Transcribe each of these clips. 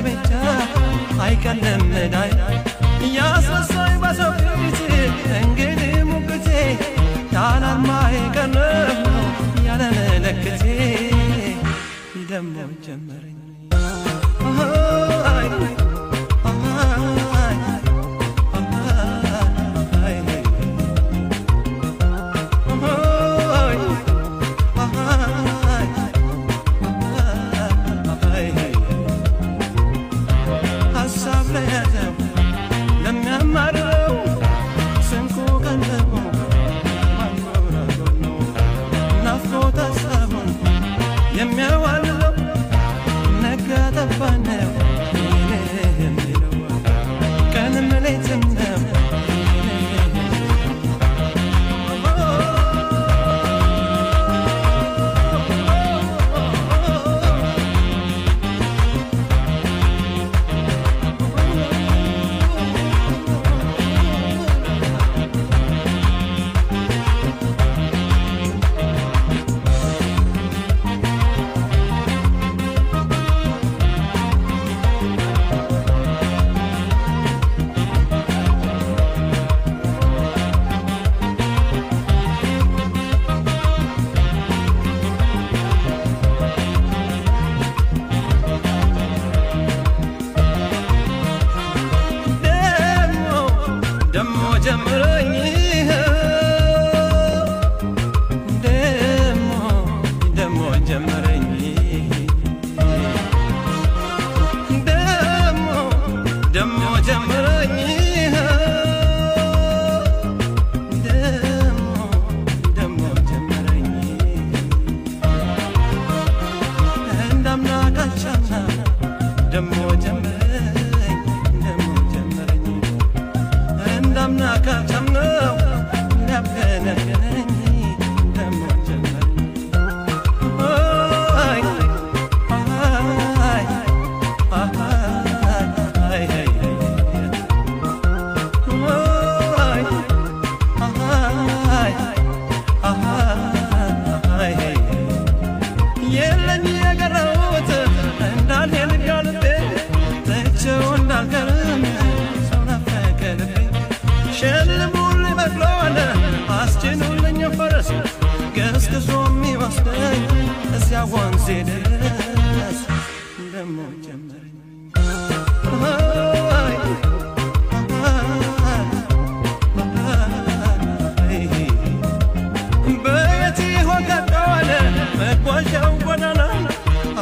ብቻ አይቀርም ዳይ ያስረሳኝ በሰው ፊት እንግዲህ ሙግቴ ያላማዬ ቀረብ ነው ያለ መለክቴ ደሞ ጀመረኝ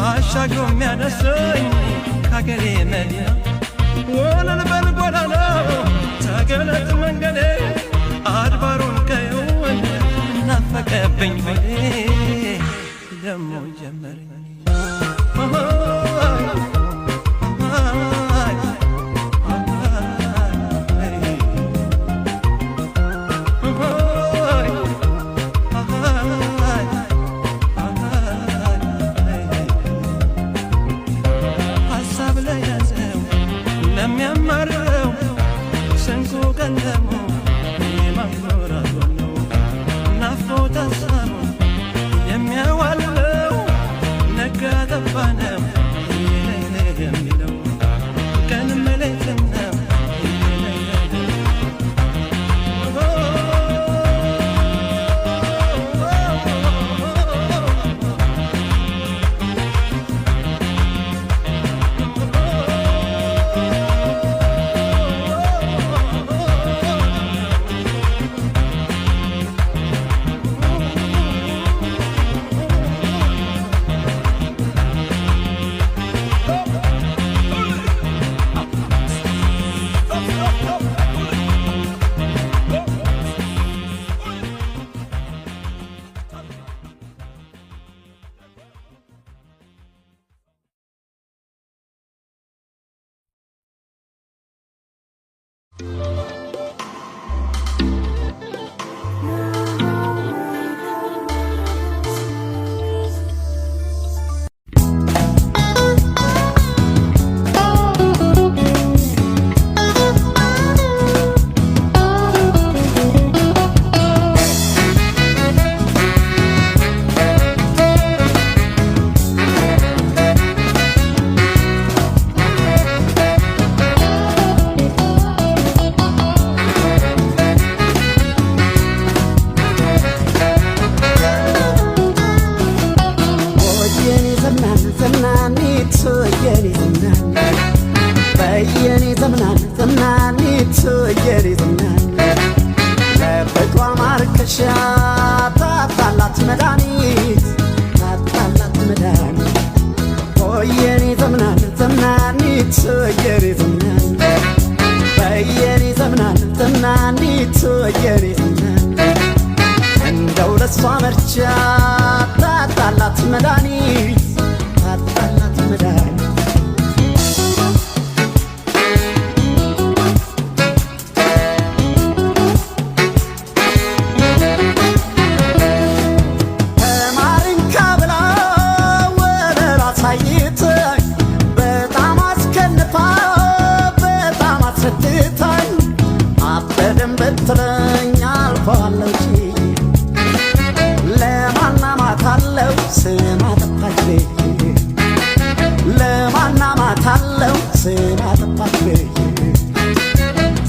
አሻግሮ የሚያደርሰኝ ከአገሬ መዲና ወለል በልጎዳና ተገለጥ መንገዴ አድባሩን ቀየውን ናፈቀብኝ ሆዴ ደሞ ጀመረኝ ዘምናን ዘምናኒት የኔ ዘምናን ለፍቅሯ ማርከሻ ታጣላት መድኃኒት ታጣላት መድኃኒት የኔ ዘምናን ዘምናኒት የኔ ዘምናን በየኔ ዘምናን ዘምናኒት የኔ ዘምናን እንደው ለሷ መርቻ ታጣላት መድኃኒት ታጣላት መድኃኒት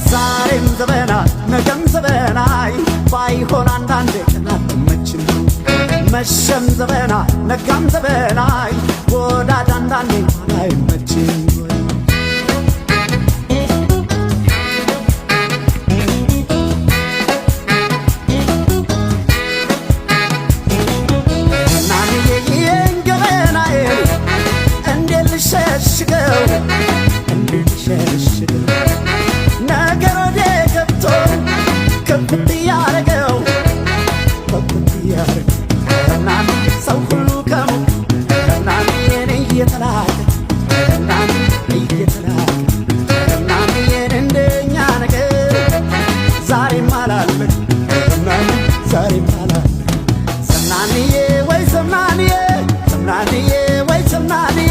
ዛሬም ዘበና ነገም ዘበናይ ባይሆን አንዳንዴ ቀን አትመችም መሸም ዘበና ነጋም ዘበናይ ወዳጅ አንዳንዴ አይመችም ነገር ወደ ገብቶ ከብት ያረገው እናን ሰው ሁሉ ከሞት እናን የኔ እየተላከ እናን የኔ እንደኛ ነገር ዛሬም አላለች እናን ዛሬም አላለች ዘምናንዬ ወይ ዘምናንዬ ዘምናንዬ ወይ ዘምናንዬ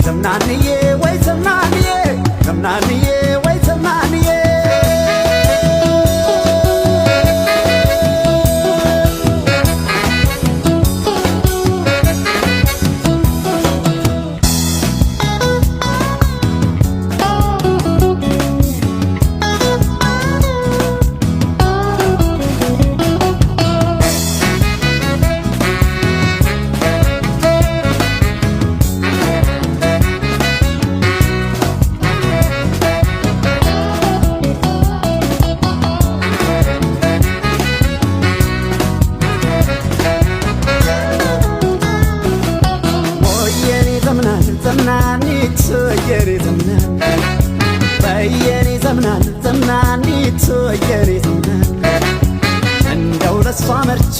ዘምናንዬ ወይ ዘምናንዬ ዘምናንዬ ወይ ዘምናንዬ ዘምናኒት የኔ ዘምናን በየኔ ዘምናን ዘምናኒት የኔ ዘምናን እንደው ለሷ መርቻ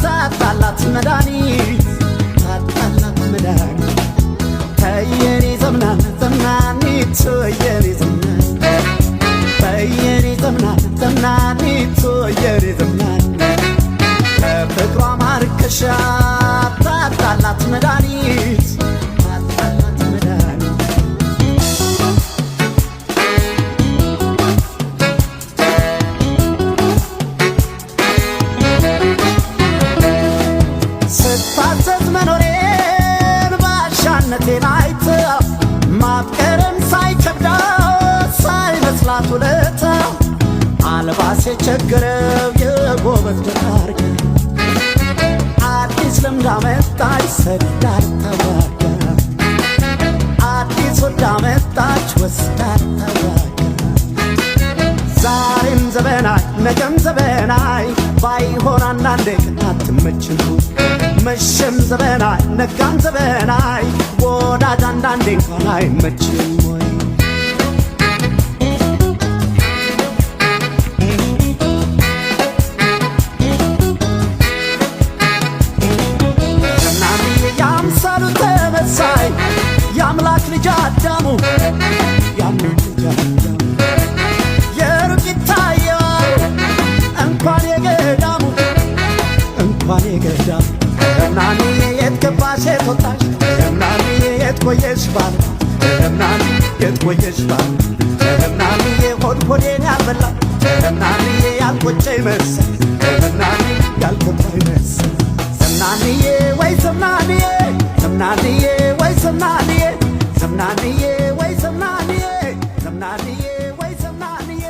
ታጣላት መድኃኒት ታጣላት መድኃኒት በየኔ ዘምናን ዘምናኒት የኔ ዘምናን በየኔ ዘምናን ዘምናኒት የኔ ዘምናን ለፍቅሯ ማርከሻ ታጣላት መድኃኒት ስታዘዝ መኖሬን ባሻነቴን አይታ ማፍቀርም ሳይከብዳው ሳይመስላት ውለታ አልባስ የቸገረው የጎበዝ ደራርገ አዲስ ልምድ አመጣች ሰዳር ተዋጋ አዲስ ወዳ መጣች ወስዳር ተዋጋ ዛሬም ዘበናይ ነገም ዘበናይ ባይሆን አንዳንዴ ቀን አትመችም መሸም ዘበናይ ነጋም ዘበናይ ወዳጅ አንዳንዴ እንኳን አይመችም ወይ ዘምናንዬ የአምሳሉ ተመሳይ የአምላክ ልጅ አዳሙ የአምላክ ልጅ አዳሙ የሩቅ ይታየዋል እንኳን የገዳሙ እንኳን የገዳሙ ዘምናንዬ የት ገባሽ የት ወጣሽ ዘምናንዬ የት ቆየሽ ባል ዘምናንዬ የት ቆየሽ ባል ዘምናንዬ ሆድ ሆዴን ያልበላ ዘምናንዬ ያልቆጨኝ መሰል ዘምናንዬ ያልገባኝ መሰል ዘምናንዬ ወይ ዘምናንዬ ዘምናንዬ ወይ ዘምናንዬ ዘምናንዬ ወይ ዘምናንዬ ዘምናንዬ ወይ ዘምናንዬ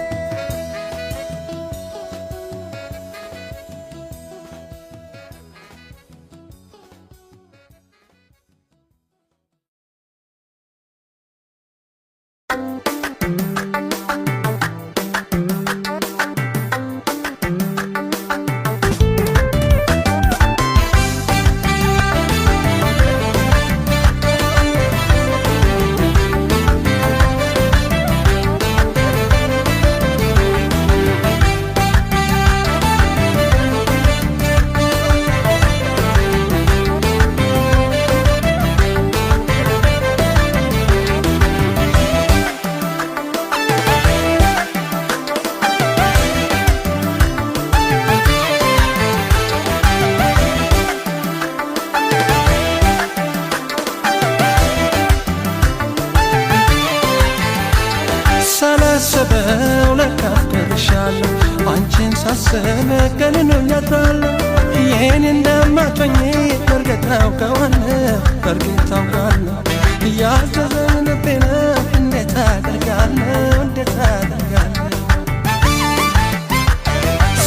ሳላስበው ለካ አፍቅርሻለሁ አንቺን ሳስብ ቀንን ያድራለሁ ይህን እንደማትሆኚ በርግጥ አውቀዋለሁ በርግጥ አውቃለሁ እያዘዘኝ ልቤ ነው እንዴት አደርጋለሁ እንዴት አደርጋለሁ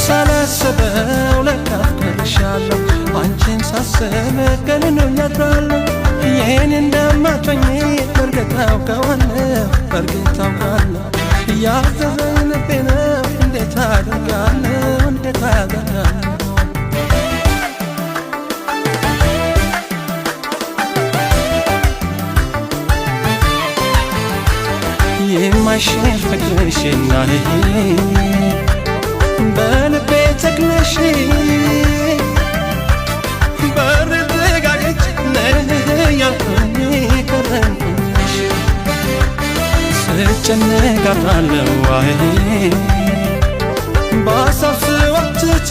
ሳላስበው ለካ አፍቅርሻለሁ አንቺን ሳስብ ቀንን ያድራለሁ ይህን እንደማትሆኚ በርግጥ አውቀዋለሁ በርግጥ አውቃለሁ እያዘዘኝ ልቤ ነው እንዴት አደርጋለሁ እንዴት አደርጋለሁ የማይሽር ፍቅርሽና በልቤ ተክለሽ በር ዘጋች ያልኩኝ ከረምኩሽ ስጨነቅ አድራለሁ በሀሳብ ስዋትት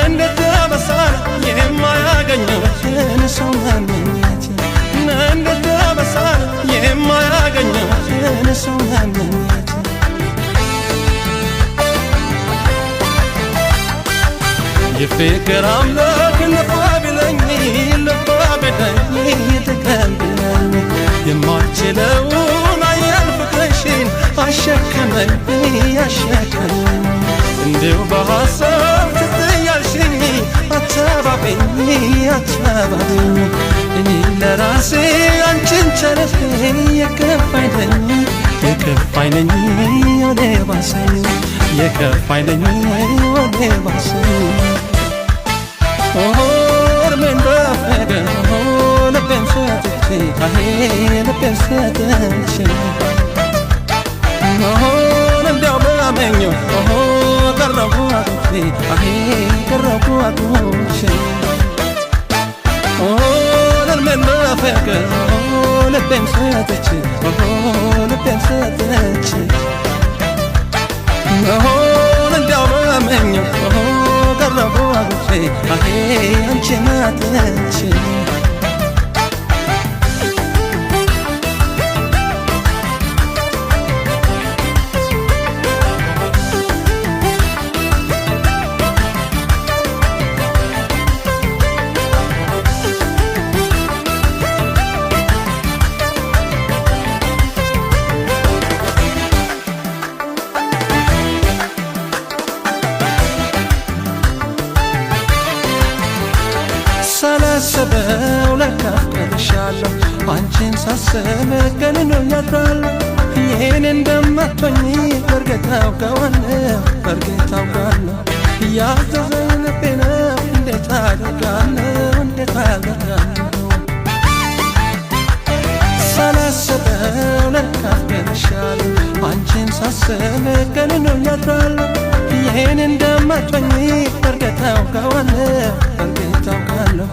እንዴት አበሳል የማያገኘውን ሰው መመኘት እንዴት አበሳል የማያገኘውን ሰው መመኘት የፍቅር አምላክ ልባ ቢለኝ ልባ ቢለኝ ተቀብለኝ የማልችለውን አያል ፍቅርሽን አሸከመኝ አሸከመኝ እንዲሁ በሀሳብ ትጥያልሽኝ አታባበኝ አታባበኝ እኔ ለራሴ አንቺን ቸረፌ የከፋኝ ነኝ የከፋኝ ነኝ ወደ ባሰኝ የከፋኝ ነኝ ወደ ባሰኝ ልቤን በፍቅር ልቤን ሰጥቼ ልቤን ሰጥቼ እንዲያው በመኘው ቀረቡ አቁቼ ቀረቡ አቁቼ ልቤን በፍቅር ልቤን ሰጥቼ ልቤን ሰጥቼ እንዲያው በመኘው ቀረቡ አቁቼ አንቺን አጥቼ ሳላስበው ለካ አፍቅርሻለሁ አንቺን ሳስብ ቀንን ያድራለሁ ይህን እንደማትሆኚ በርግጥ አውቀዋለሁ በርግጥ አውቃለሁ እያዘዘኝ ልቤ ነው እንዴት አደርጋለሁ እንዴት አደርጋለሁ ሳላስበው ለካ አፍቅርሻለሁ አንቺን ሳስብ ቀንን ያድራለሁ ይህን እንደማትሆኚ በርግጥ አውቀዋለሁ በርግጥ አውቃለሁ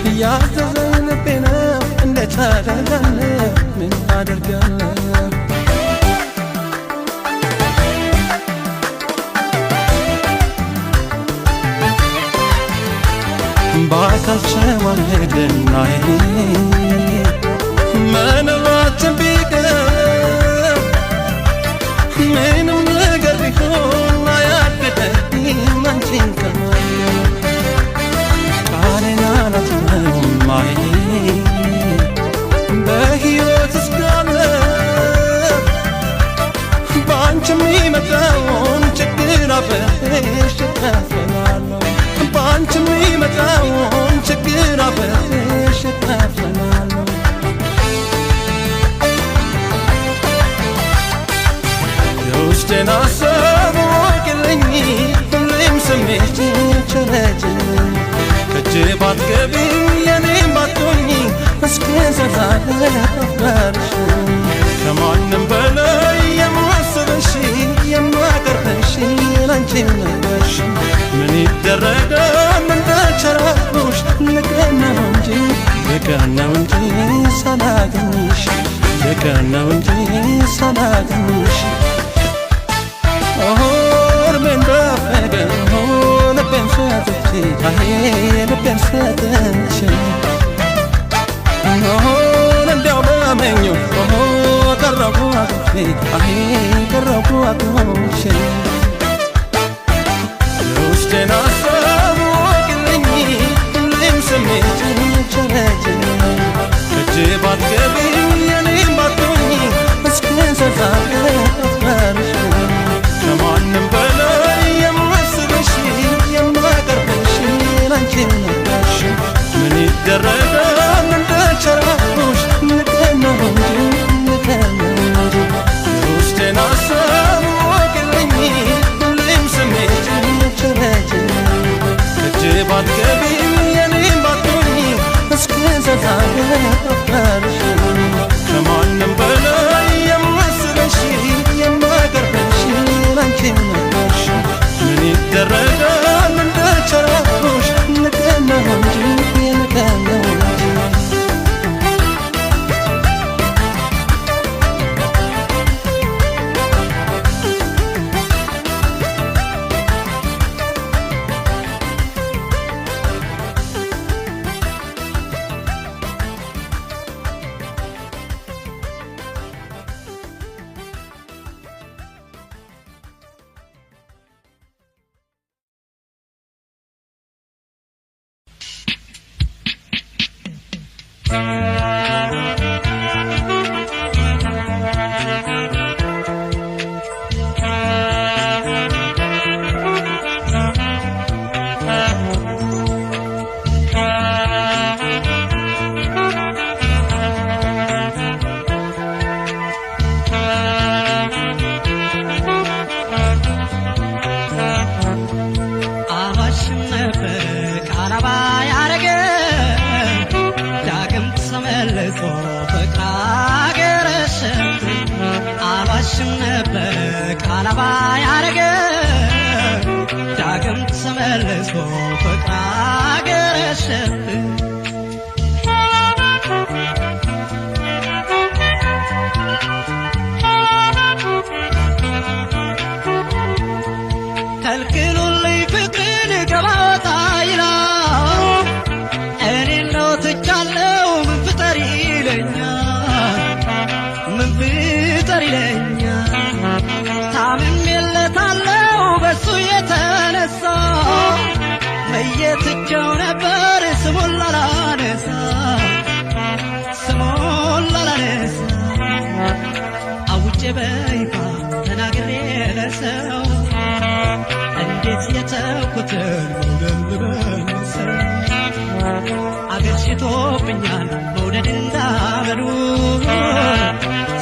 እያዘዘኝ ልቤ ነው እንዴት አደርጋለሁ ምን አደርጋለሁ በአካል ተዋህደና መኖራችን ቢቀር ምንም ነገር ቢሆን አያግደኝም አንቺን ከማየት ቃሌን አላጥፍም በሕይወት እስካለ በአንቺ የሚመጣውን ችግር አብሬሽ እካፈላለሁ በአንቺ የሚመጣውን ችግር አብሬሽ እካፈላለሁ የውስጤን ሀሳብ ወቅልኝ ሁሌም ስሜቴን ቸረጅልኝ ከእጄ ባትገቢም የኔም ባትሆኚ እስከ ዘላለም አፍቃርሽ ከማንም በላይ የማስብሽ የማቀርብሽ ላንቺ ነበርሽ ምን ይደረጋል እንደቸራኩሽ ልቀን ነው እንጂ ልቀን ነው እንጂ ሳላገኝሽ ልቀን ነው እንጂ ሳላገኝሽ ልቤን በፍቅር ልቤን ሰጥቼ ልቤን ሰጥቼ እንዲያው በመኘው ቀረቡ አሄ ቀረብኩ አቅሞሽ የውስጤን ሀሳብ ወቅልኝ ሁሌም ስሜትን ቸረጅኝ እጅ ባትገቢም የኔም ባትሆኝ እስክንሰዛለት አፍቃርሽ ከማንም በላይ የማስብሽ የማቀርብሽ ላንቺ ነበርሽ ምን ይደረጋል እንደ ቸራኩሽ ንቀነው እንጂ ንቀነው እንጂ የውስጤን ሀሳብ ወቅልኝ ሁሌም ስሜትን ቸረጅኝ እጅ ባትገቢም የኔም ባትሆኝ እስክንሰዛለት አፍቃርሽ ከማንም በላይ የማስብሽ የማቀርብሽ ላንቺ ነበርሽ ምን ይደረጋል እንደ ቸራኩሽ ንቀነው እንጂ ንቀነው እንጂ በይፋ ተናግሬ ለሰው እንዴት የተውኩትን ልበልሰው አገር ሽቶብኛል መውደድ እንዳመሉ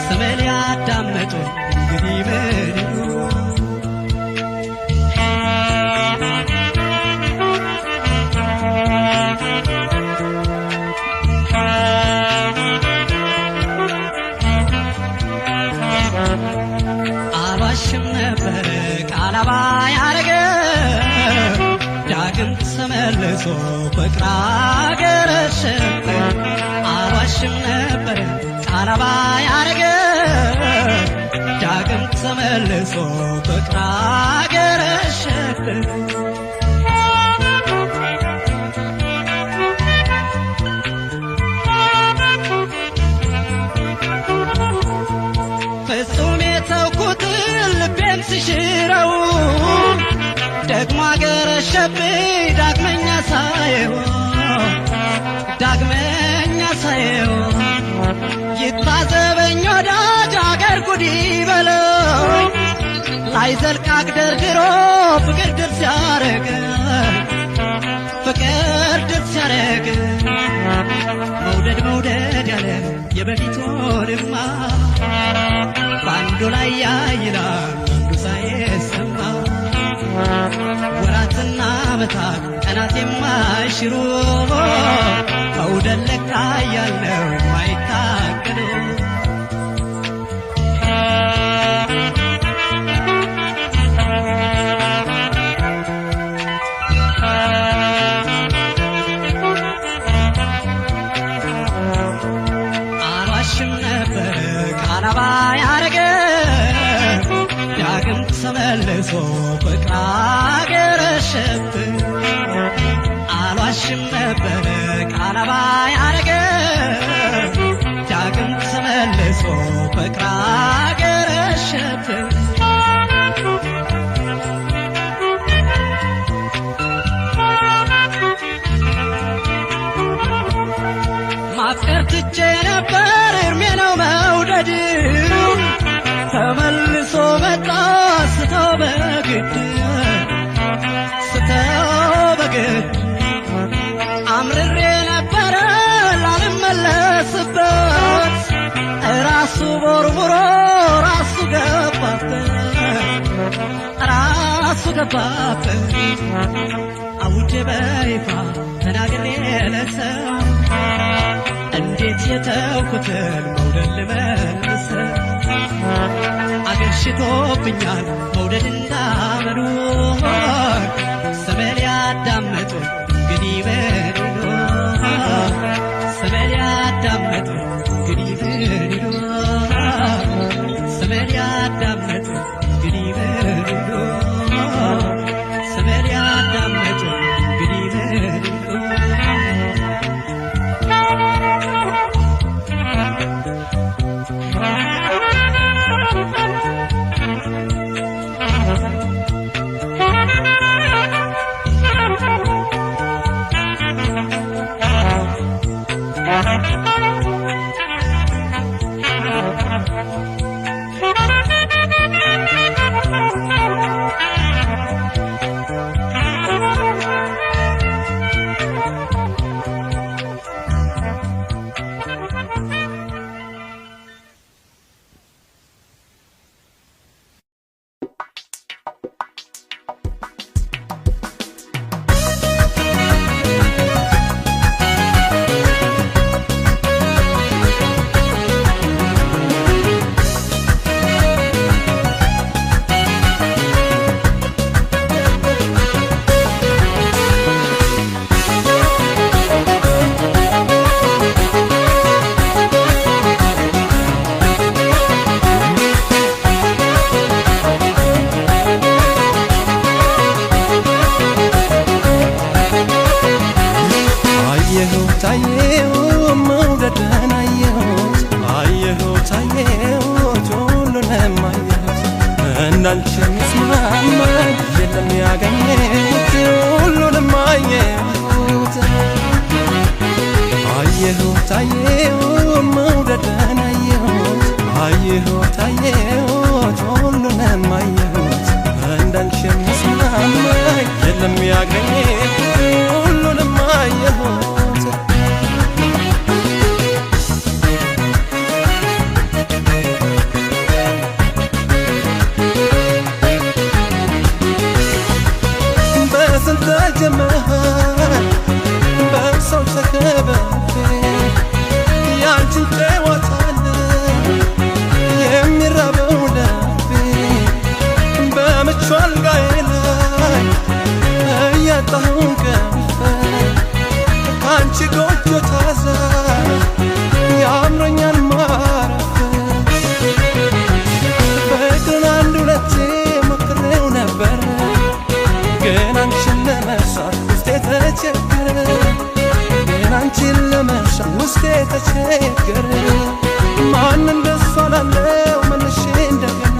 ስሜን ያዳመጡ እንግዲህ ምን ይሉ አልዋሽም ነበር ቃላባ ያረገ ዳግም ተመልሶ ፍቅር አገረሸ አልዋሽም ነበር ቃላባ ያረገ ዳግም ተመልሶ ፍቅር አገረሸ ፍጹም የተውኩትን ልቤን ስሽረው ደግሞ አገረሸብኝ ዳግመኛ ሳየው ይታዘበኝ ወዳጅ አገር ጉድ ይበለው ላይዘልቅ አግደርድሮ ፍቅር ድል ሲያረግ መውደድ ያለ የበፊቱንማ ባንዱ ላይ ያይላል አንዱ ሳይሰማ ወራትና ዓመታት ቀናት የማይሽሩ መውደድ ለካ ያለው የማይታገሉ አልዋሽም ነበር ቃላባ ያረገ ዳግም ተመልሶ ፍቅር አገረሸብኝ አልዋሽም ነበር ቃላባ ያረገ ዳግም ተመልሶ ፍቅር አገረሸብኝ ማፍቀር ትቼ ነበር እርሜ ነው መውደድ ተመልሶ መጣ ስተው በግድ አምርሬ ነበረ ላልመለስበት ራሱ ቦርቡሮ ራሱ ገባበት አውጄ በይፋ ተናግሬ ለሰው እንዴት የተውኩትን መውደድ ልመልሰው አገርሽቶብኛል መውደድ እንዳመሉ ሰበል ያዳመጡ እንግዲህ በድሎ ሰበል ያዳመጡ እንግዲህ በድሎ ሰበል ያዳመጡ እንግዲህ በድሎ ሰበል ያዳመጡ እንግዲህ በድሎ እንዳንቺ የሚስማማ የለም ያገኘሁት ሁሉንም አየሁት አየሁት መውደድን አየሁት ሁሉንም አየሁት እንዳንቺ የሚስማማ የለም ያገኘሁት ሁሉንም አየሁት ተጀመረ በሰው ተከበበ ያንቺን ጨዋታ የሚራበው ልቤ በምቹ አልጋዬ ላይ እያጣሁ እንቅልፍ ከአንቺ ጎጆ ታዛ ያምረኛል ማረፍ ፍቅርን አንድ ሁለቴ ሞክሬው ነበር ግን አንቺን ለመርሳት ውስጤ ተቸገረ ግን አንቺን ለመርሳት ውስጤ ተቸገረ ማን እንደሷ ላለው መልሼ እንደገና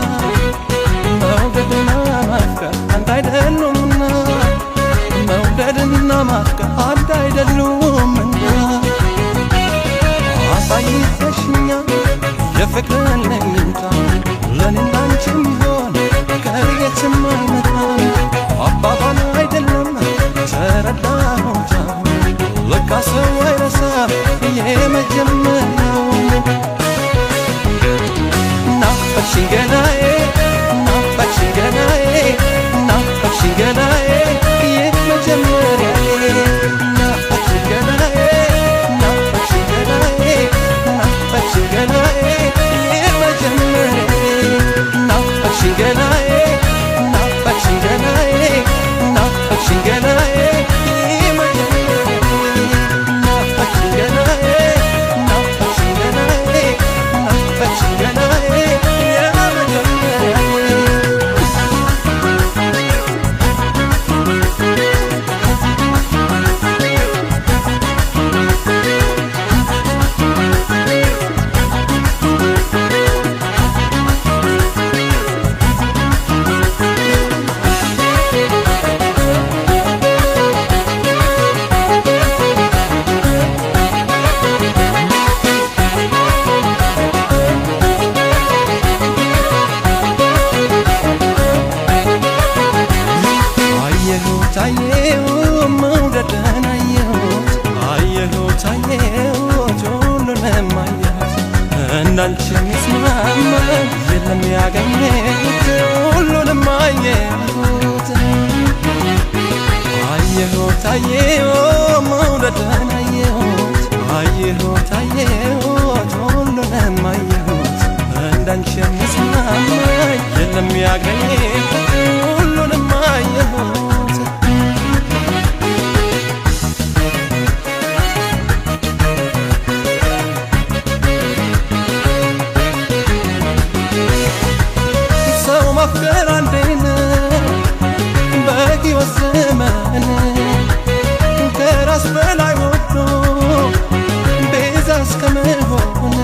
መውደድና ማፍቀር አንድ አይደሉምና መውደድና ማፍቀር አንድ አይደሉምና አሳይተሽኛል የፍቅርን ለኝታ ለኔና አንቺ ሚሆን ከየትም አይመጣም አባባል አይደለም ተረዳሁት ለካ ሰው አይረሳ የመጀመሪያው ናፈቅሽኝ ገናዬ ናፈቅሽኝ ገናዬ ናፈቅሽኝ ገናዬ የመጀመሪያዬ ናፈቅሽኝ ገናዬ ናፈቅሽኝ ገናዬ ናፈቅሽኝ ገናዬ እንዳንቺ የሚስማማኝ የለም ያገኘሁት ሁሉንም አየሁት አየሁት አየሁት መውደድን አየሁት አየሁት አየሁት ሁሉንም አየሁት እንዳንቺ የሚስማማኝ የለም ያገኘሁት ሁሉንም አየሁት ማፍቀር አንዴ ነው በሕይወት ዘመን ከራስ በላይ ወዶ ቤዛ እስከመሆን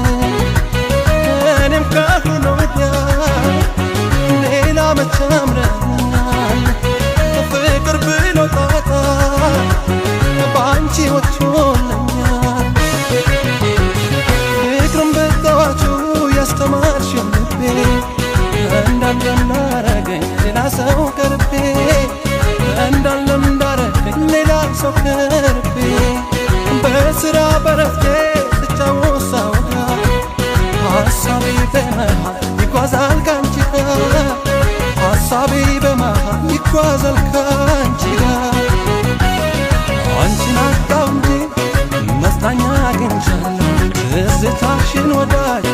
እኔም ካሁን ወዲያ ሌላ መች አምረኛል ፍቅር ብሎ ጣጣ በአንቺ ወጥቶልኛል ፍቅርን በጠዋቱ ያስተማርሽው ልቤ እንዳረገኝ ሌላ ሰው ቀርቤ እንዳረገኝ ሌላ ሰው ቀርቤ በስራ በረፍቴ ስጫወት ሳወጋ ሐሳቤ በመሃል ይጓዛል ካንቺ ጋር ሐሳቤ በመሃል ይጓዛል ካንቺ ጋር አንቺን አጣሁ እንጂ መጽናኛ አግኝቻለሁ ትዝታሽን ወዳጅ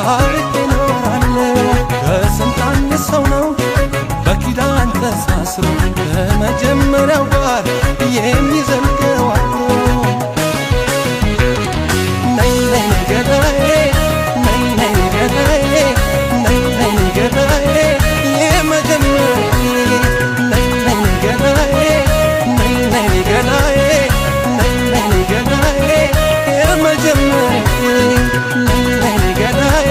አርቄ እኖራለሁ ከስንት አንድ ሰው ነው በኪዳን ተሳስሮ ከመጀመሪያው ጋር የሚዘልቀው አብሮ ነይ ነይ ገዳዬ ነይ ነይ ገዳዬ ነይ ነይ ገዳዬ የመጀመሪያዬ ነይ ነይ ገዳዬ ነይ ነይ ገዳዬ ነይ ነይ ገዳዬ የመጀመሪያዬ ነይ ነይ ገዳዬ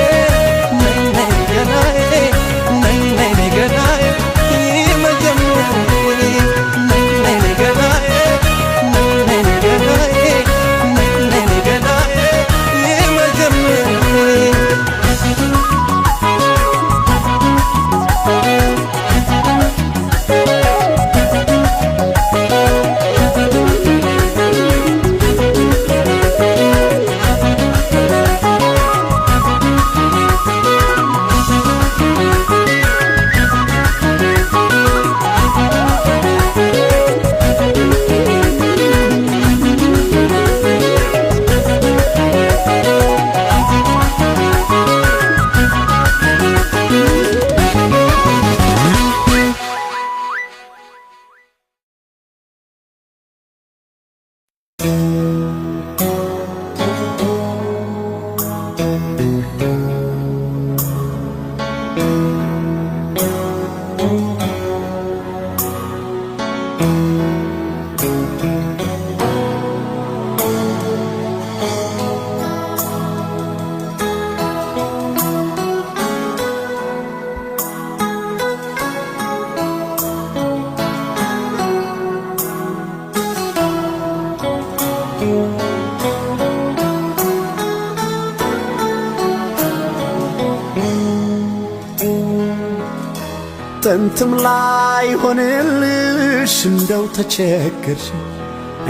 ጥንትም ላይ ሆንልሽ እንደው ተቸገርሽ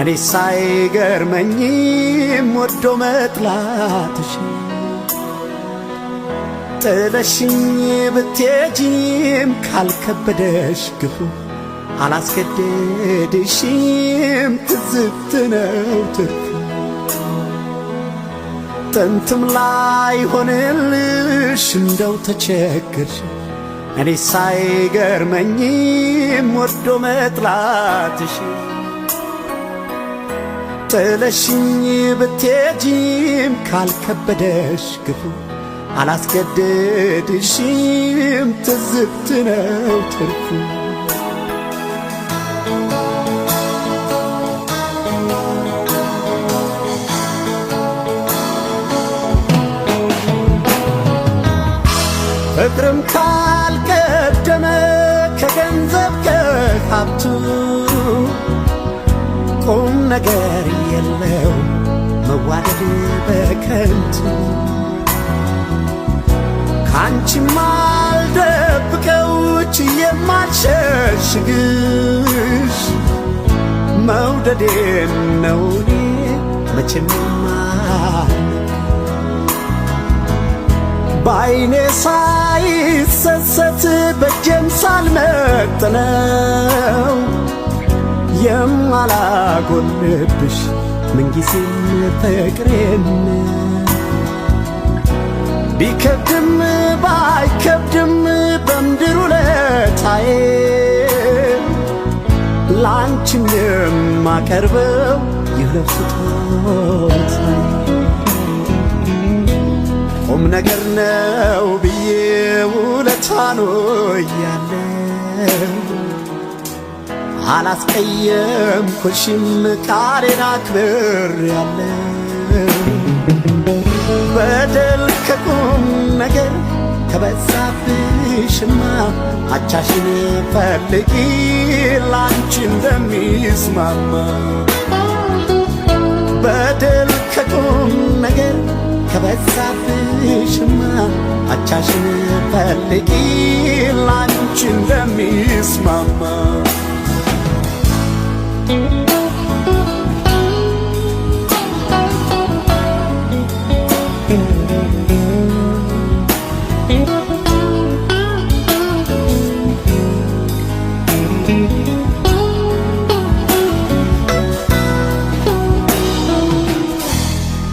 እኔ ሳይገርመኝም ወዶ መጥላትሽ ጥለሽኝ ብትሄጂም ካልከበደሽ ግፉ አላስገደድሽም ትዝብት ነው ትርፉ ጥንትም ላይ ሆንልሽ እንደው ተቸገርሽ እኔ ሳይገርመኝም ወዶ መጥላትሽ ጥለሽኝ ብትሄጂም ካልከበደሽ ግፉ አላስገደድሽም ትዝብት ነው ትርፉ ፍቅርም ካልቀደመ ከገንዘብ ከሀብቱ ቁም ነገር የለው መዋደድ በከንቱ ካንቺም አልደብቀው ችዬም አልሸሽግሽ መውደዴን ነው እኔ መቼም በዓይኔ ሳይሰሰት በእጄም ሳልመጥነው የማላጎልብሽ ምንጊዜም ፍቅሬን ቢከብድም ባይከብድም በምድር ውለታዬ ላንቺም የማቀርበው ይለፍ ስጦታዬ ቁም ነገር ነው ብዬ ውለታኖ እያለው አላስቀየምኩሽም ቃሌን አክብሬያለሁ በደል ከቁም ነገር ከበዛብሽማ አቻሽን ፈልጊ ላንቺ እንደሚስማማ በደል ከቁም ነገር ከበዛብሽማ አቻሽን ፈልጊ ላንቺ እንደሚስማማ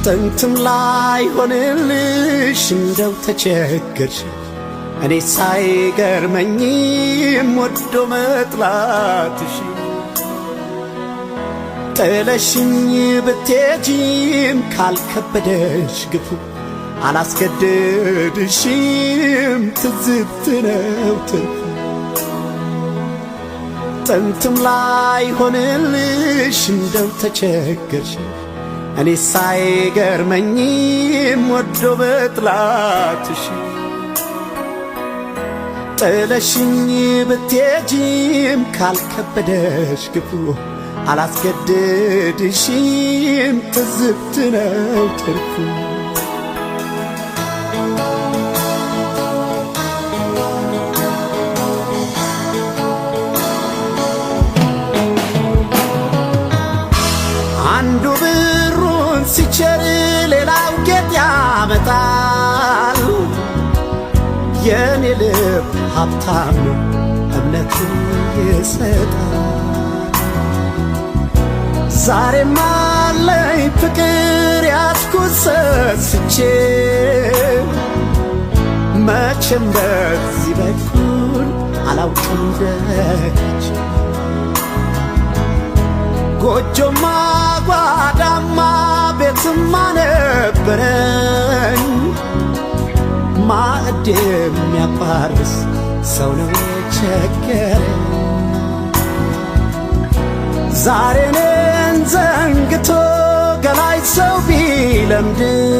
ጥንትም ላይ ሆንልሽ እንደው ተቸገርሽ እኔ ሳይገርመኝም ወዶ መጥላትሽ ጥለሽኝ ብትሄጂም ካልከበደሽ ግፉ አላስገድድሽም ትዝብት ነው ትርፉ ጥንትም ላይ ሆንልሽ እንደው ተቸገርሽ እኔ ሳይገርመኝም ወዶ በጥላትሽ ጥለሽኝ ብትሄጂም ካልከበደሽ ግፉ አላስገድድሽም ትዝብት ነው ትርፉ አንዱ ብሩን ሲቸር ሌላው ጌጥ ያመጣል የኔ ልብ ሀብታም ነው እምነትን ይሰጣል ዛሬም አለኝ ፍቅር ያዝኩት ሰስቼ መቼም በዚህ በኩል አላውቅም ደጅ ጎጆማ ጓዳማ ቤትማ ነበረኝ ማዕድ የሚያባርስ ሰው ነው የቸገረኝ ዛሬ እኔን ዘንግቶ ገላይ ሰው ቢለምድም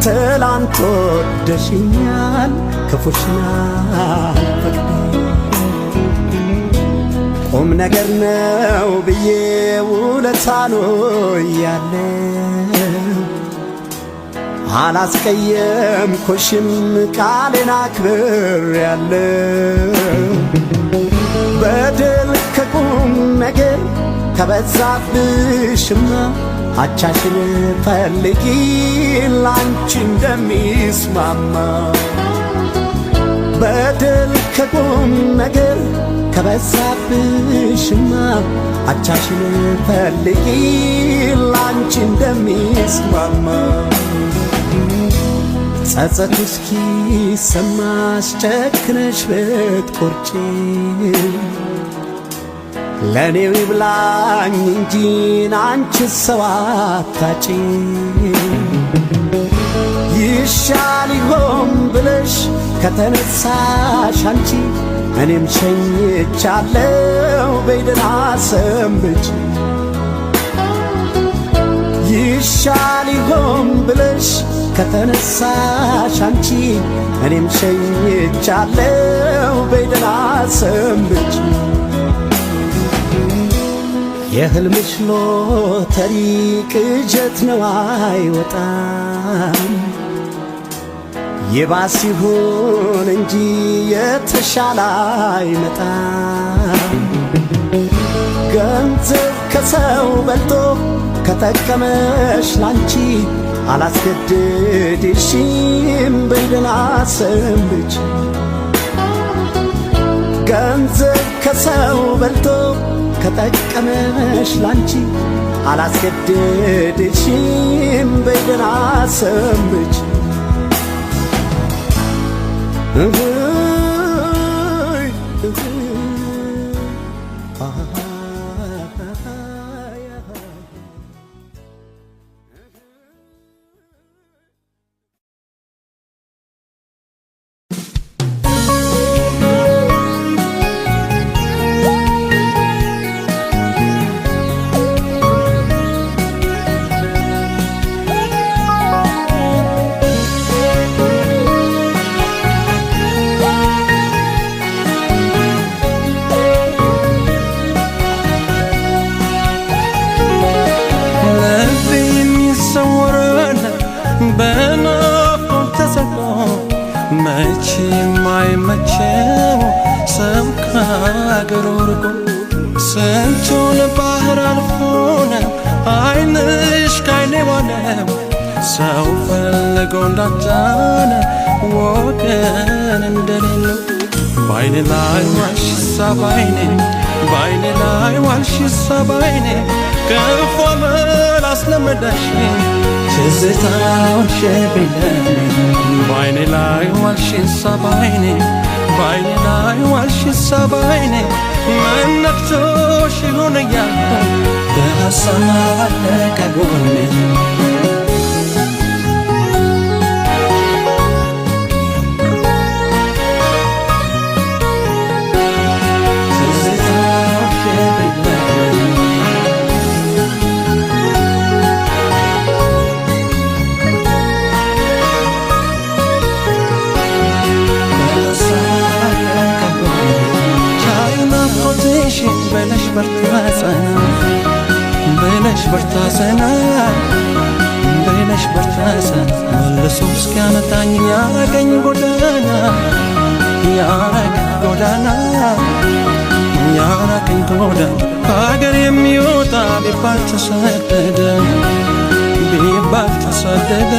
ትላንት ወደሽኛል ክፉሽን አልፈቅድም ቁም ነገር ነው ብዬ ውለታኖ እያለው አላስቀየምኩሽም ቃሌን አክብሬያለሁ በደል ከቁም ነገር ከበዛብሽማ አቻሽን ፈልጊ ላንቺ እንደሚስማማ በደል ከቁም ነገር ከበዛብሽማ አቻሽን ፈልጊ ላንቺ እንደሚስማማ ጸጸቱ እስኪሰማሽ ጨክነሽ ብትቆርጪ ለኔው ይብላኝ እንጂ አንቺ ሰው አታጪ ይሻል ይሆን ብለሽ ከተነሳሽ አንቺ እኔም ሸኝቻለሁ በይደና ሰንብች ይሻል ይሆን ብለሽ ከተነሳሽ አንቺ እኔም ሸኝቻለሁ በይደና ሰንብች የህልምሽ ሎተሪ ቅዠት ነው አይወጣም ይባስ ይሁን እንጂ የተሻለ አይመጣም ገንዘብ ከሰው በልጦ ከጠቀመሽ ላንቺ አላስገድድሽም በደህና ሰንብች ገንዘብ ከሰው በልቶ ከጠቀመሽ ላንቺ አላስገድድሽም በደህና ሰንብች የማይመቸው ሰው ከአገሩ ርቆ ስንቱን ባህር አልፎነ አይንሽ ካይኔ ዋለው ሰው ፈልጎ እንዳጣነ ወገን እንደሌለው ባይኔ ላይ ዋልሽ ሳባይኔ ባይኔ ላይ ዋልሽ ሳባይኔ ከፎ መላስ ለመዳሽኝ ትዝታውን ሸብለኔ ባይኔ ላይ ዋልሽ ሳባይኔ ባይኔ ላይ ዋልሽ ሳባይኔ ምን ነክቶሽ ይሆን እያልኩ በሀሳብ አለቀ ጎኔ በለሽ በርታሰና በለሽ በርታሰና መልሶ እስኪያመጣኝ ያገኝ ጎዳና ያረገኝ ጎዳና ያረገኝ ጎዳና ከሀገር የሚወጣ ቢባል ተሰደደ ቢባል ተሰደደ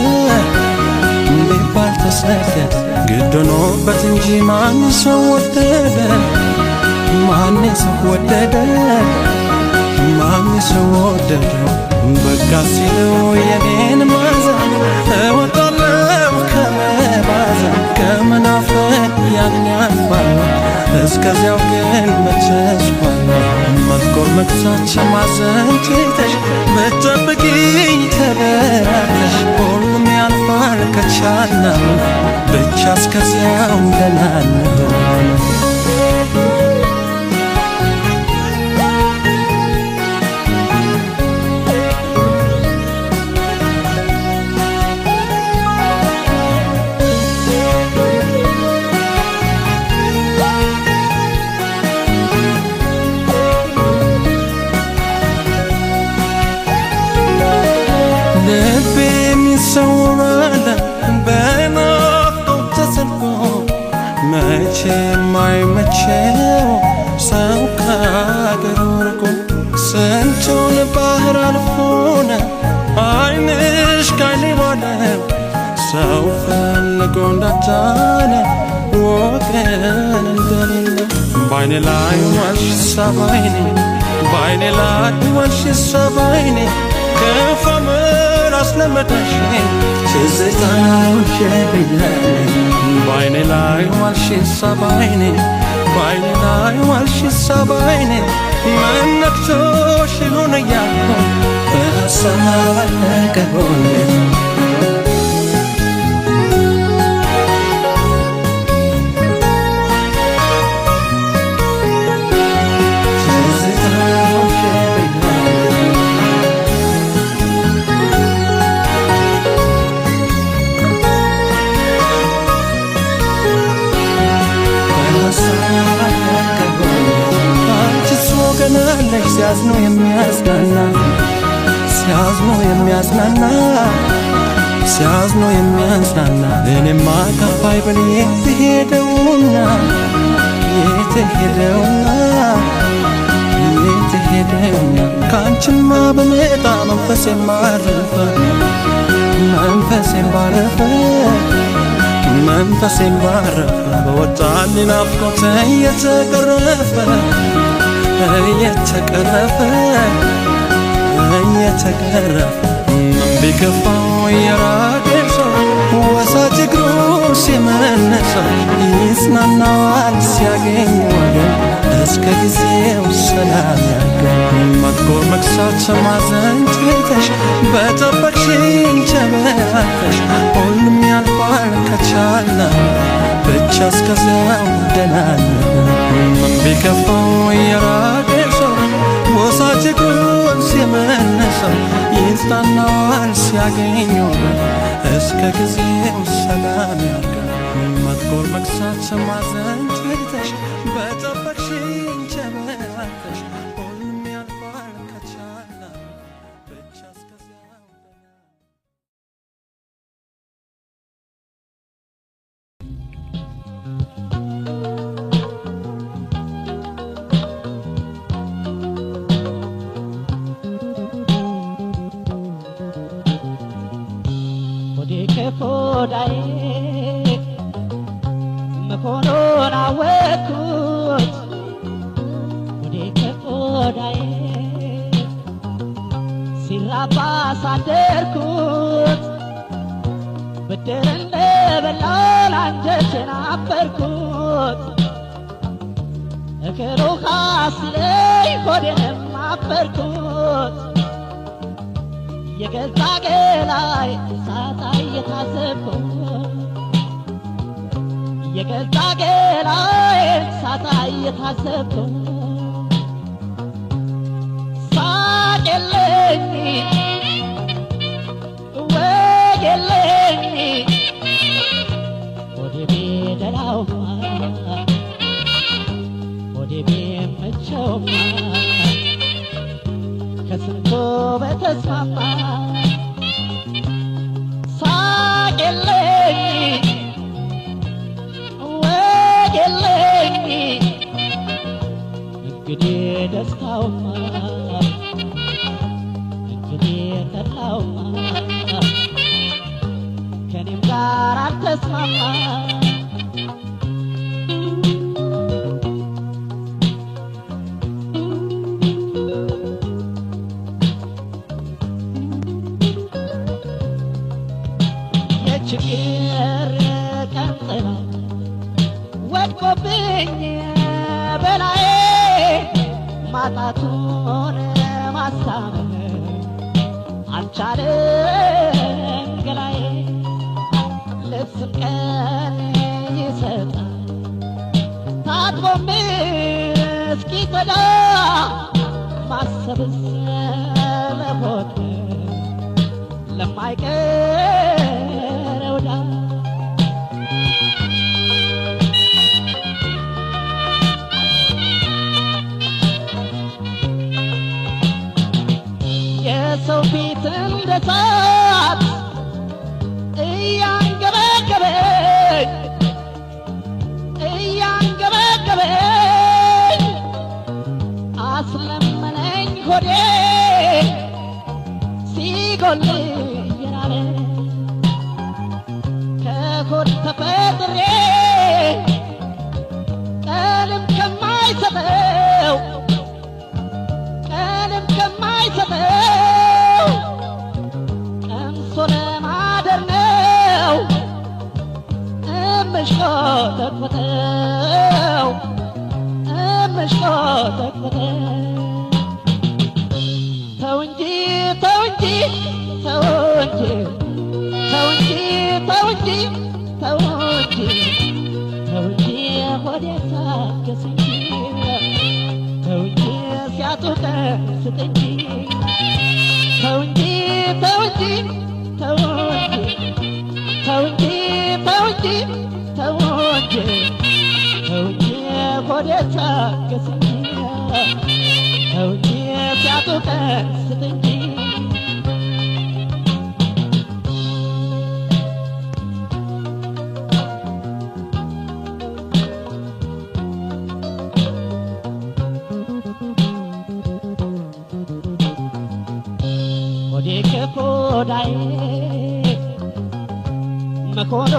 ቢባል ተሰደደ ግድ ሆኖበት እንጂ ማን ሰው ወደደ ማን ሰው ወደደ ማን ሰው ወደደ በቃ ሲለው የኔን ማዘን እወጣለሁ ከመባዘን ከመናፈቅ ያን ያልፋል እስከዚያው ግን መተስፋል መጥቆር መክሳት ማዘን ትተሽ ብትጠብቂኝ ተበራለሽ ሁሉም ያልፋል ከቻልና ብቻ እስከዚያው ደህና እንሆን መቼ የማይመቸው ሰው ከአገሩ ርቆ ስንቱን ባህር አልፎነ አይንሽ ካይኔ ዋለው ሰው ፈልጎ እንዳጣነ ወገን እንደሌለው ባይኔ ላይ ዋልሽ ሳባይኔ ባይኔ ላይ ዋልሽ ሳባይኔ ከፎ መላስ ለመዳሽኝ ትዝታውን ሸብለኔ ባይኔ ላይ ዋልሽ ሳባይኔ ባይኔ ላይ ዋልሽ ሳባይኔ ምን ነክቶሽ ይሆን እያልኩ በሀሳብ አለቀ ጎኔ ሲያዝኖ የሚያዝናና ሲያዝኖ የሚያዝናና ሲያዝኖ የሚያዝናና እኔማ ከፋይ ብል የትሄደውና የትሄደውና የትሄደውና ካንቺማ በመጣ መንፈስ የማረፈ መንፈሴን ባረፈ በወጣን ናፍቆት እየተቀረፈ ምን ቢከፋው የራቀው ሰው ወሳጅ እግሩ ሲመለሰው ይጽናናዋል ሲያገኝ ወገን እስከ ጊዜው ሰላም ያገኝ መጥቶ መክሳት ማዘን ትተሽ በጠበቅሽኝ ቸበራተሽ ሁሉም ያልፋል ከቻለ ብቻ እስከዚያው ደህና ምን ቢከፋው የራቀው ሰው ወሳጅ እግሩን ሲመለሰው ይጽናናዋል ሲያገኝ ወገን እስከ ጊዜው ሰላም ያገኝ መጥቶ መክሳት ማዘን ትተሽ በጠበቅሽኝ ቸበራተሽ ሁሉም ያልፋል ከቻለ ብቻ እስከዚያው ሆዳዬ መሆኑን አወቅኩት ወዴ ከሆዳዬ ሲራባ ሳደርኩት ብድር እንደበላው አንጀቴን አበርኩት እግሩ ካስለኝ ሆዴንም አበርኩት የገዛ ገላይ ሳታ እየታዘብኩት የገዛ ገላይ ሳታ እየታዘብኩት ሳቅ የለኝ ወግ የለኝ ወደ ቤደላውማ ወደ ቤመቸውማ ከስንቱ በተስማማ ሳቅ የለኝ ወግ የለኝ እንግዲህ ደስታውማ እንግዲህ ተድላውማ ከኔም ጋር አልተስማማ ችግር ቀንጥላ ወድቆብኝ በላዬ ማጣቱን ማሳመን አልቻለም ገላዬ ልብስም ቀን ይሰጣል ታጥቦም እስኪጸዳ ማሰብስ ለሆድ ለማይቀረው ዳ የሰው ፊት እንደ እሳት እያንገበገበኝ አስለመነኝ ሆዴ ሲጎል የናለ ከሆድ ተፈጥሬ ቀንም ከማይሰጠው ቀምሶ ለማደር ነው እምሽቆጠቆጠው ተው እንጂ ተው እንጂ ተው እንጂ ተው እንጂ ተው እንጂ ተው እንጂ ተው እንጂ ሆዴ ታገስ እንጂ ተው እንጂ ሲያጡቀን ስጥ እንጂ ተው እንጂ ተው እንጂ ተው እንጂ ተው እንጂ ተው እንጂ ተው እንጂ ተው እንጂ ሆዴ ታገስ እንጂ ተው እንጂ ሲያጡቀን ስጥ እንጂ ሆዴ ከሆዳዬ መሆኑን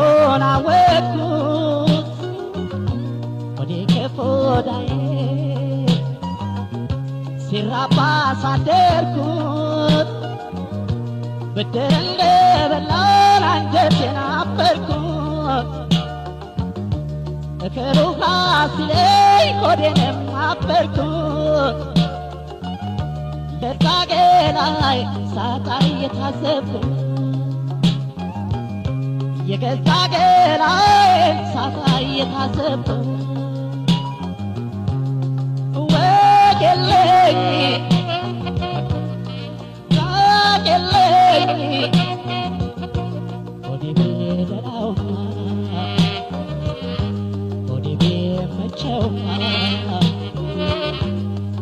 አወቅኩት ወዴ ከፎዳዬ ሲራባ ሳደርኩት ብድር እንደበላን አንጀቴን አበርኩት እከሩሃ ሲለኝ ሆዴንም አበርኩት ደርቃጌ ላይ ሳጣ እየታዘብኩት የገዛ ገላዬን ሳጣ እየታዘብኩት ወጌለኝ ራጌለኝ ሆዴ ቤደራውማ ሆዴ ቤመቸውማ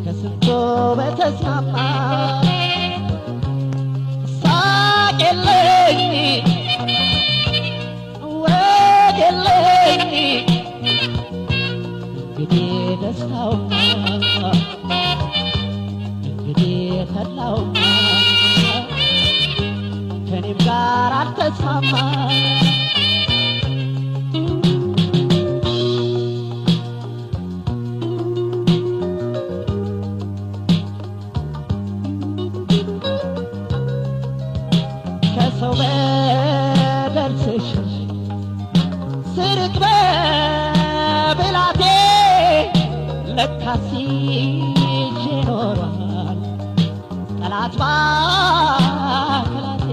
ከስንቶ በተስማማ ሳቄለኝ ወጌለኝ እንግዲህ ደስታውማ እንግዲህ ተድላውማ ከኔም ጋር አልተስማማ ከሰው በደል ስሽሽ ስርቅ በብላቴ ለካስ ይዤ ኖሯል ጠላት ባከላቴ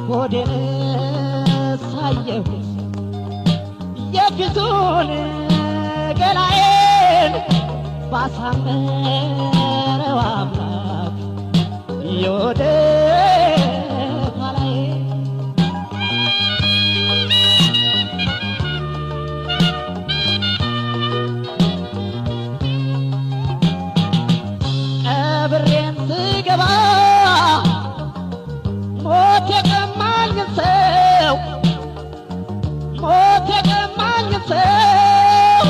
ሆዴን ሳየሁት የፊቱን ገላዬን ባሳመረው አምላክ የወደ ኋላዬ ቀብሬን ስገባ ሞት የቀማኝን ሰው ሞት የቀማኝን ሰው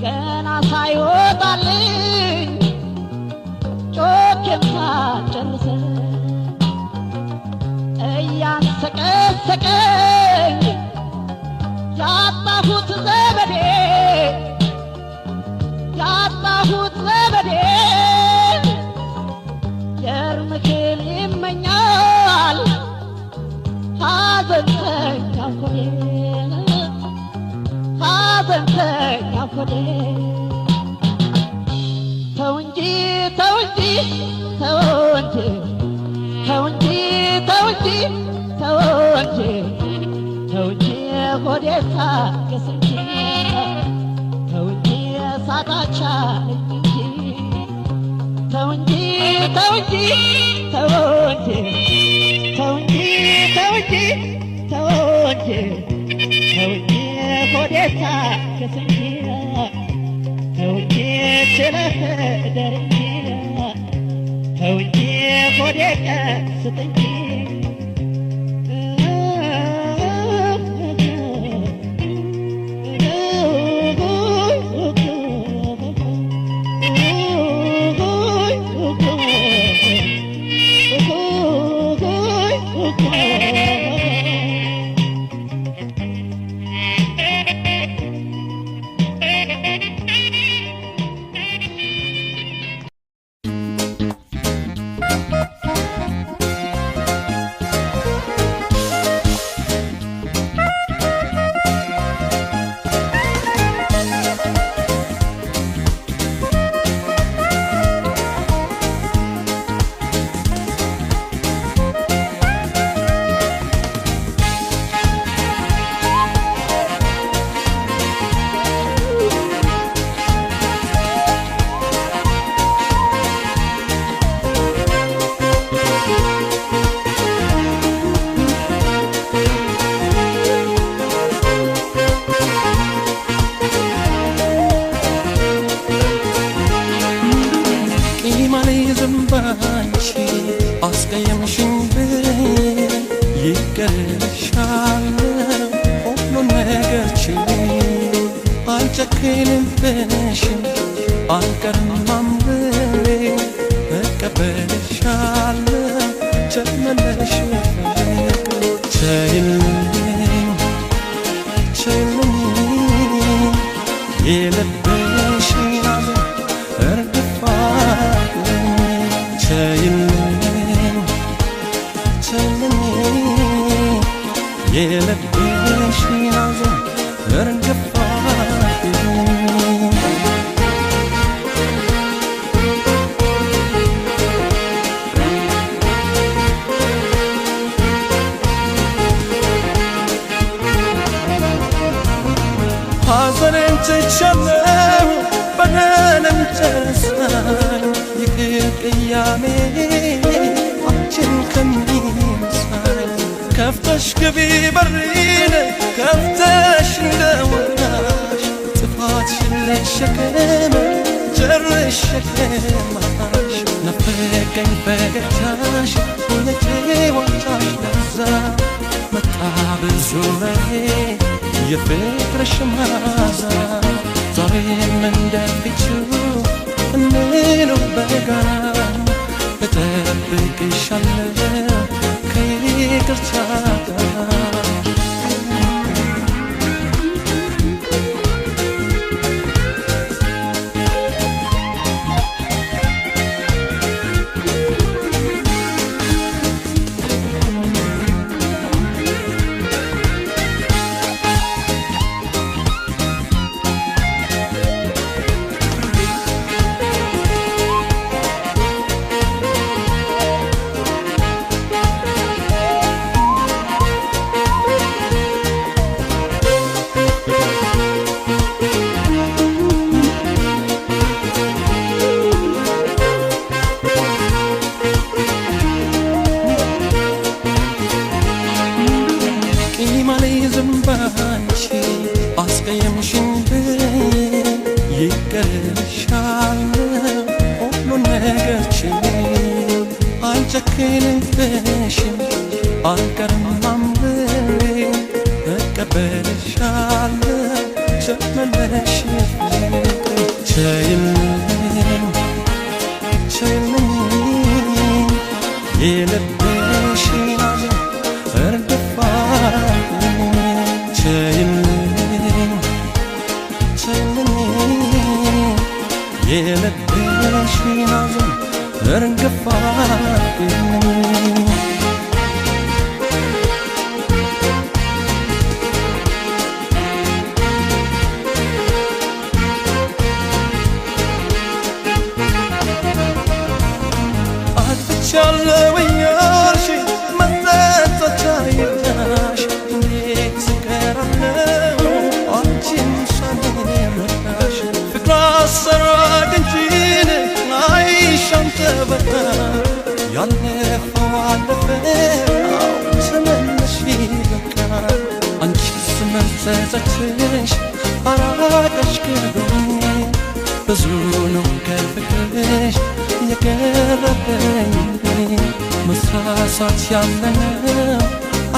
ገና ሳይወጣልኝ ጮኬን ሳልጨርሰው እያንሰቀሰቀኝ ያጣሁት ዘመዴ ያጣሁት ዘመዴ የእርምክል ይመኛል ሐዘንተኛ ሆዴ ሐዘንተኛ ሆዴ ተው እንጂ ተው እንጂ ተው እንጂ ተው እንጂ ተው እንጂ ተው እንጂ ተው እንጂ ሆዴ ታገስ እንጂ ተው እንጂ ሳታቻለኝ እንጂ ተው እንጂ ተው እንጂ ተው እንጂ ተው እንጂ ተው እንጂ ተው እንጂ ተው እንጂ ሆዴ ታገስ እንጂ ተው እንጂ ችለህ እደር እንጂ ተው እንጂ ሆዴ ቀስት እንጂ አስቀየምሽኝ ብል ይገርሻለሁ ሁሉን ነገር ችዬ አልጨክንብሽም አልቀርም አምብሬ እቀበልሻለሁ ተመለሽ ፍቅሮቼ ቸይልኝ ቸይልኝ የልብሽን ሐዘን እርግፍ አድርጊልኝ ቸይልኝ ቸይልኝ የልብሽን ሐዘን እርግፍ አድርጊልኝ ሐዘኔን ትቻለሁ በደሌም ተረሳኝ ይቅር ቅያሜ አንቺን ከሚነሳኝ ከፍተሽ ግቢ በሬን ከፍተሽ እንደወጣሽ ጥፋትሽን ልሸከም ጨርሼ ሸከማሽ ናፈቀኝ ፈገግታሽ የጨዋታሽ ለዛ መጣ በዙሪያዬ የፍቅርሽ መዓዛ ዛሬም እንደፊቱ እንኑር በጋራ እጠብቅሻለሁ ከይቅርታ ጋር ባንቺ አስቀየምሽኝ ይቅርልሻለሁ ሁሉን ነገር ችዬ አልጨክንብሽም አልቀርም አምሬ እቀበልሻለሁ ተመለሽ ፍቅሬ ቸይልኝ ቸይልኝ የልብሽን ሐዘን እርግፍ አድርጊልኝ ቸይልኝ ቸይልኝ የልብሽን ሐዘን እርግፍ አድርጊልኝ አጥፍቻለሁ እያልሽ መጸጸት አይታሽ እንዴት እቀራለሁ አንቺን ሳልረዳሽ ፍቅር አሰራግ እንጂን አይሻም ተበታ ያለፈው አለፈ ተመለሽ በቃ አንቺስ መጸጸትሽ አራቀሽ ከጎኔ ብዙ ነው ከፍቅርሽ የቀረበኝ መሳሳት ያለነው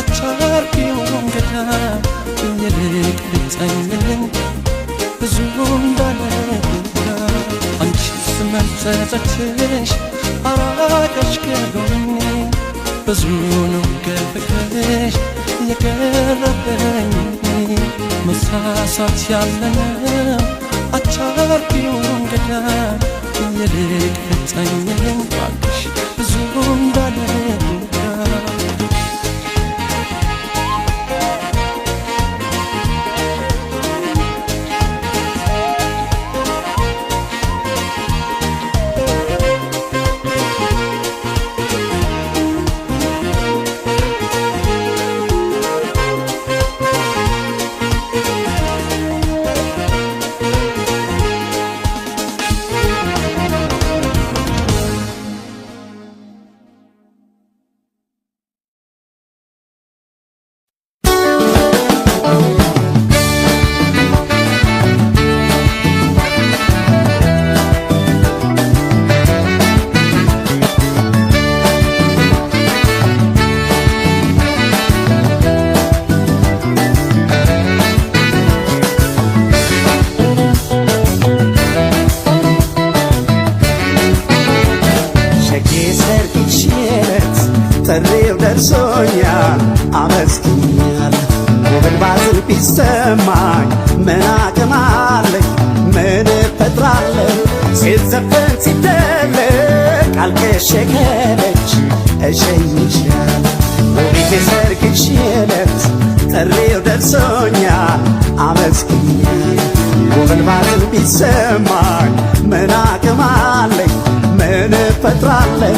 አታርቂውም ገዳም ይልቅ ልጠኝልኝ ብዙ እንዳለብጋ አንቺስ መጸጸትሽ አራቀሽ ከጎኔ ብዙ ነው ከፍቅርሽ የቀረበኝ መሳሳት ያለነው አታርቂውም ገዳም ይልቅ ልጠኝልኝ ባክሽ ብዙ እንዳለብጋ ደርሶኛል አመስግኛለሁ። ውብን ባዝን ቢሰማኝ ምን አቅም አለኝ? ምን እፈጥራለሁ? ሲዘፈን ሲደለቅ አልቅሼ ከደጅ እሸኝሻለሁ። ውቢት የሰርግሽ ዕለት ጥሪው ደርሶኛል አመስግኛለሁ። ውብን ባዝን ቢሰማኝ ምን አቅም አለኝ? ምን እፈጥራለሁ?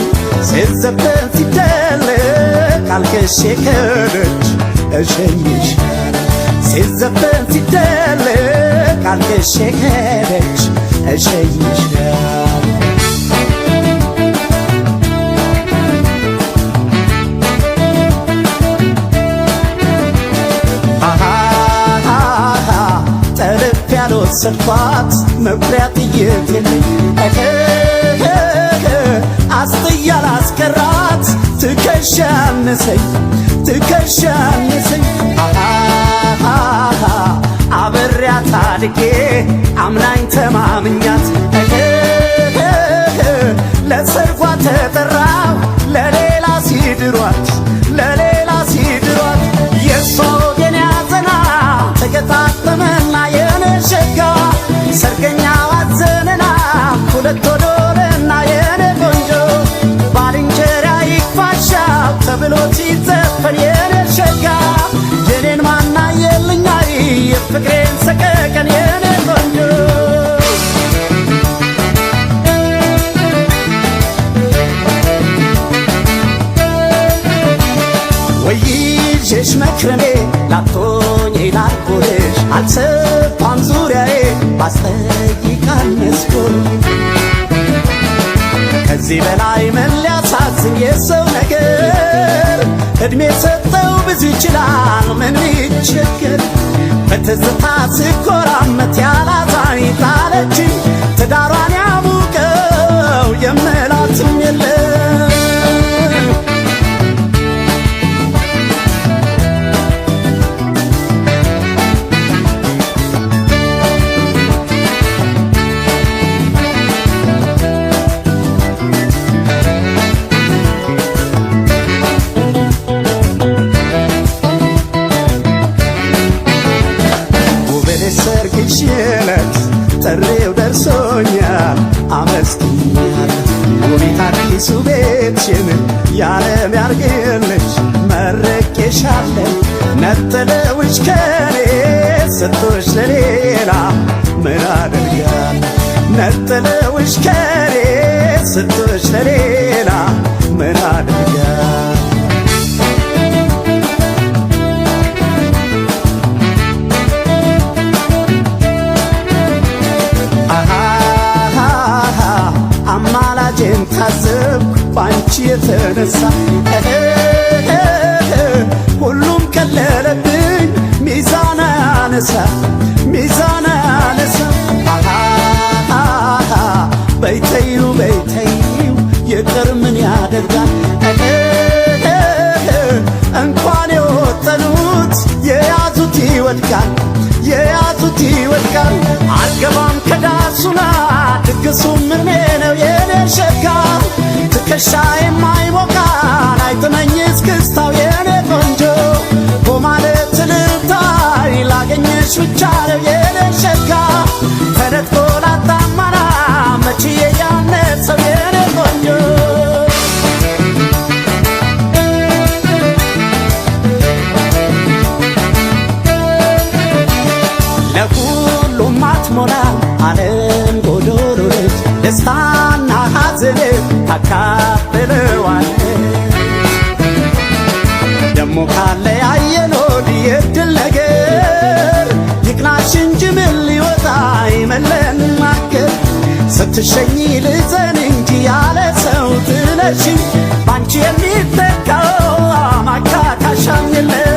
ሲዘፈን ሲደለቅ አልቅሼ ከደጅ እሸኝሻለሁ። ሲዘፈን ሲደለቅ አልቅሼ ከደጅ እሸኝሻለሁ። ጠልፍ ያልወሰድኳት መኩሪያ ጥይት የለኝ አስጥያ ላስቀራት ትከሻ አነሰኝ ትከሻ አነሰኝ አብሬያት አድጌ አምናኝ ተማምኛት ለሰርጓ ተጠራው ለሌላ ሲድሯት ለሌላ ሲድሯት የእሷ ወገን ያዘና ተገጣጠመና የኔ ሸጋ ሰርገኛው አዘነና ሁለት ወዶልና የኔ ቆንጆ ባልንጀራ ይክፋሻው ተብሎ ሲዘፈን የኔ ሸጋ የኔን ማና የልኛይ የፍቅሬን ሰቀቀን የኔ ቆንጆ ወይዤሽ መክረሜ ላቶኝ ላልኩልሽ አልሰፋም ዙሪያዬ ባስጠይቃል መስኮል ከዚህ በላይ ምን ሊያሳዝን የሰው ነገር ዕድሜ ሰጠው ብዙ ይችላል ምን ሊቸገር በትዝታ ስኮራመት ያላዛኝ ጣለችኝ ትዳሯን ያሙቀው የምላትም የለም ጥሪው ደርሶኛል አመስግኛለሁ። ውቢት አዲሱ ቤትሽን ያለም ያርግልሽ መርቄሻለሁ። ነጥለውሽ ከኔ ሰጥቶሽ ለሌላ ምን አደርጋለሁ? ነጥለውሽ ከኔ ሰጥቶሽ ለሌላ ምን አደርጋለሁ? አማላጄን ታዘብኩ ባንቺ የተነሳ ሁሉም ቀለለብኝ ሚዛን አነሳ ሚዛን አነሳ በይተዩ በይተዩ ይቅር ምን ያደርጋል እንኳን የወጠኑት የያዙት ይወድቃል የያዙት ይወድቃል አልገባም ከዳሱና ድግሱ ምኔ ነው የኔ ሸጋ ትከሻ የማይሞቃን አይጥመኝ እስክስታው የኔ ቆንጆ በማለት ልታይ ላገኘሽ ብቻ ነው የኔ ሸጋ ተነጥቆ ላጣማና መችዬ ያነሰው የኔ ቆንጆ ለሁሉም አትሞላ ዓለም ጎዶሎ ነች ደስታና ሐዘን ታካፍለዋለች ደሞ ካለ ያየኖድ የድል ነገር ይቅናሽ እንጂ ምን ሊወጣ ይመለናገር ስትሸኝ ልዘን እንጂ ያለ ሰው ትለሽኝ ባንቺ የሚተካው ማካካሻም የለም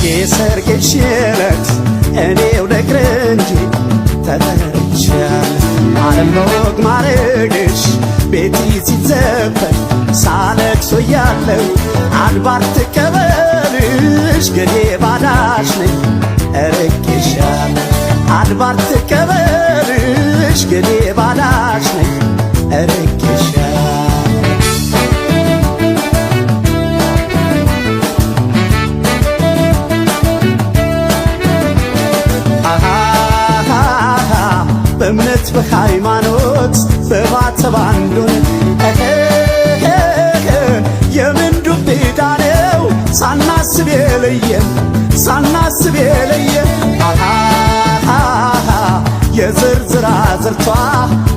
የሰርግሽ ዕለት እኔው ልቅር እንጂ ተጠርቻለሁ ዓለም ወግ ማረግሽ ቤቲ ሲዘፈን ሳለቅሶ ያለው አድባር ትቀበልሽ ገኔ ባዳሽ ነኝ እርቄሻለሁ አድባር ትቀበልሽ ገኔ ባዳሽ ነኝ እርቄሻለሁ በእምነት በሃይማኖት በማተብ አንዱን የምን ዱብ ዕዳ ነው ሳናስብ የለየን ሳናስብ የለየን የዝርዝራ ዝርቷ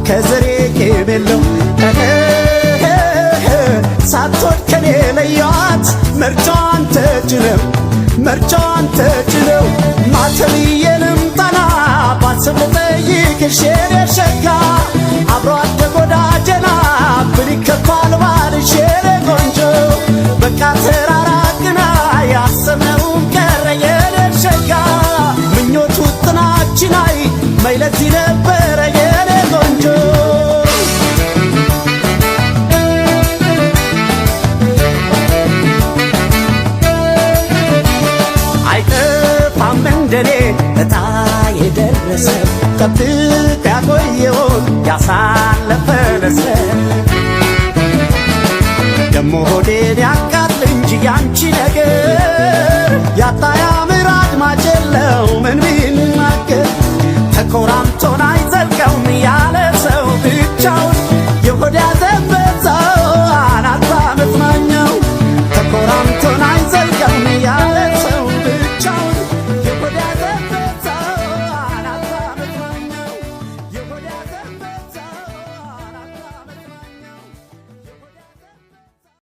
ከዘሬ የሌለው ሳትወድ ከኔ ለያት ምርጫዋን ተጭነው ምርጫዋን ተጭነው ማተብዬንም ጠና ባስብ ልጠይቅሽ የኔ ሸጋ አብሮ አደግ ወዳጀና ብሊከፋል ባልሽ የኔ ቆንጆ በቃ ተራራቅና ያሰብነውን ቀረ የኔ ሸጋ ምኞቱ ጥናችን አይ መይለት ነበረ የኔ ቆንጆ አይጠፋም እንደኔ እጣ የደረሰ ጠብቅ ያቆየውን ያሳለፈ ለሰ ደሞ ሆዴን ያቃጥል እንጂ ያንቺ ነገር ያጣ